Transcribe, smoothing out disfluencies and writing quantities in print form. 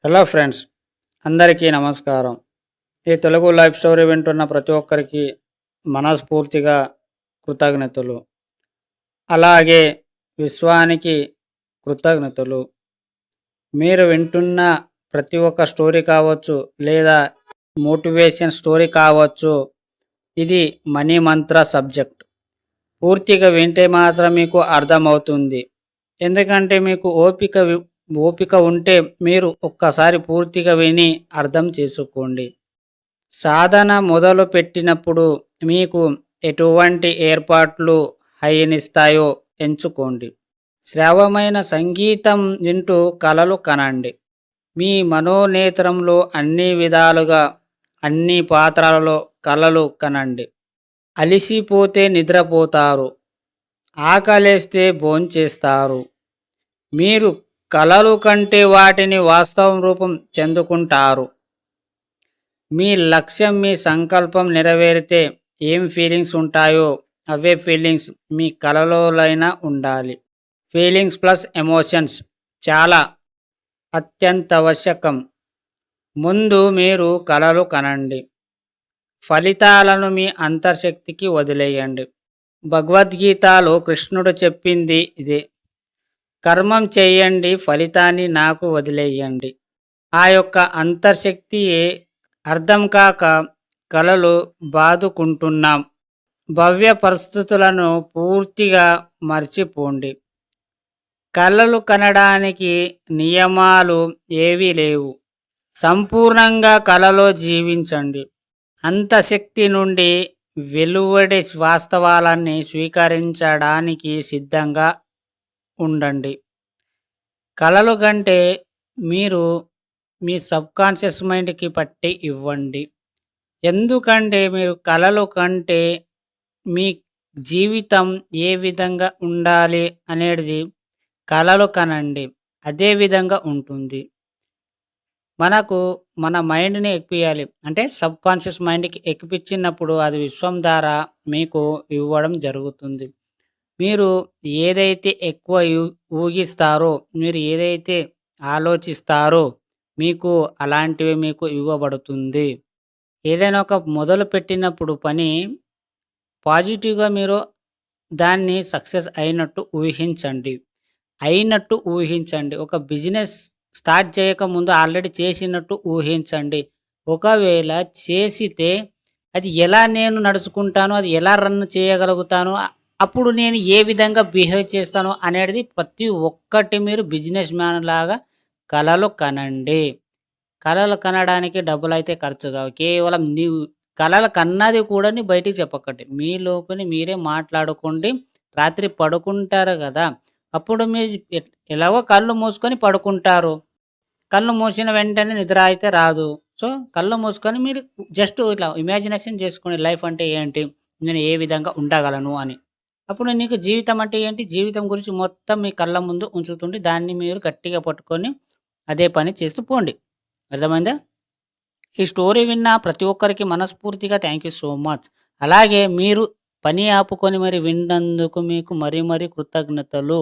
Hello friends, అందరికీ నమస్కారం. ఈ తెలుగు లైఫ్ స్టోరీ వింటున్న ప్రతి ఒక్కరికి మనస్ఫూర్తిగా కృతజ్ఞతలు. అలాగే విశ్వానికి కృతజ్ఞతలు. మీరు వింటున్న ప్రతి ఒక్క స్టోరీ కావచ్చు, లేదా మోటివేషన్ స్టోరీ కావచ్చు, ఇది మనీ మంత్ర సబ్జెక్ట్. పూర్తిగా వింటే మాత్రం మీకు అర్థమవుతుంది. ఎందుకంటే మీకు ఓపిక ఉంటే మీరు ఒక్కసారి పూర్తిగా విని అర్థం చేసుకోండి. సాధన మొదలు పెట్టినప్పుడు మీకు ఎటువంటి ఏర్పాట్లు హయనిస్తాయో ఎంచుకోండి. శ్రావ్యమైన సంగీతం వింటూ కలలు కనండి. మీ మనోనేత్రంలో అన్ని విధాలుగా అన్ని పాత్రలలో కలలు కనండి. అలిసిపోతే నిద్రపోతారు, ఆకలేస్తే భోంచేస్తారు. మీరు కలలు కంటే వాటిని వాస్తవం రూపం చెందుకుంటారు. మీ లక్ష్యం, మీ సంకల్పం నెరవేరితే ఏం ఫీలింగ్స్ ఉంటాయో అవే ఫీలింగ్స్ మీ కలలోనైనా ఉండాలి. ఫీలింగ్స్ ప్లస్ ఎమోషన్స్ చాలా అత్యంతవశ్యకం. ముందు మీరు కలలు కనండి, ఫలితాలను మీ అంతర్శక్తికి వదిలేయండి. భగవద్గీతలో కృష్ణుడు చెప్పింది ఇదే. కర్మం చేయండి, ఫలితాన్ని నాకు వదిలేయండి. ఆ యొక్క అంతర్శక్తి అర్థం కాక కలలు బాదుకుంటున్నాం. భవ్య పరిస్థితులను పూర్తిగా మర్చిపోండి. కలలు కనడానికి నియమాలు ఏవీ లేవు. సంపూర్ణంగా కలలో జీవించండి. అంతశక్తి నుండి వెలువడే వాస్తవాలన్నీ స్వీకరించడానికి సిద్ధంగా ఉండండి. కలలు కంటే మీరు మీ సబ్కాన్షియస్ మైండ్కి పట్టి ఇవ్వండి. ఎందుకంటే మీరు కలలు కంటే మీ జీవితం ఏ విధంగా ఉండాలి అనేది కలలు కనండి, అదే విధంగా ఉంటుంది. మనకు మన మైండ్ని ఎక్కియాలి అంటే సబ్కాన్షియస్ మైండ్కి ఎక్కిపించినప్పుడు అది విశ్వం ద్వారా మీకు ఇవ్వడం జరుగుతుంది. మీరు ఏదైతే ఎక్కువ ఊగిస్తారో, మీరు ఏదైతే ఆలోచిస్తారో మీకు అలాంటివి మీకు ఇవ్వబడుతుంది. ఏదైనా ఒక మొదలు పెట్టినప్పుడు పని పాజిటివ్గా మీరు దాన్ని సక్సెస్ అయినట్టు ఊహించండి. ఒక బిజినెస్ స్టార్ట్ చేయకముందు ఆల్రెడీ చేసినట్టు ఊహించండి. ఒకవేళ చేసితే అది ఎలా నేను నడుచుకుంటాను, అది ఎలా రన్ చేయగలుగుతాను, అప్పుడు నేను ఏ విధంగా బిహేవ్ చేస్తాను అనేది ప్రతి ఒక్కటి మీరు బిజినెస్ మ్యాన్ లాగా కలలు కనండి. కలలు కనడానికి డబ్బులు అయితే ఖర్చు కావు. కేవలం నీవు కలలు కన్నది కూడా బయటికి చెప్పకండి. మీ లోపల మీరే మాట్లాడుకోండి. రాత్రి పడుకుంటారు కదా, అప్పుడు మీరు ఎలాగో కళ్ళు మూసుకొని పడుకుంటారు. కళ్ళు మూసిన వెంటనే నిద్ర అయితే రాదు. సో కళ్ళు మూసుకొని మీరు జస్ట్ ఇట్లా ఇమాజినేషన్ చేసుకోండి, లైఫ్ అంటే ఏంటి, నేను ఏ విధంగా ఉండగలను అని. అప్పుడు నీకు జీవితం అంటే ఏంటి, జీవితం గురించి మొత్తం మీ కళ్ళ ముందు ఉంచుతుంటే దాన్ని మీరు గట్టిగా పట్టుకొని అదే పని చేస్తూ పోండి. అర్థమైందా? ఈ స్టోరీ విన్న ప్రతి ఒక్కరికి మనస్ఫూర్తిగా థ్యాంక్ యూ సో మచ్. అలాగే మీరు పని ఆపుకొని మరి విన్నందుకు మీకు మరీ కృతజ్ఞతలు.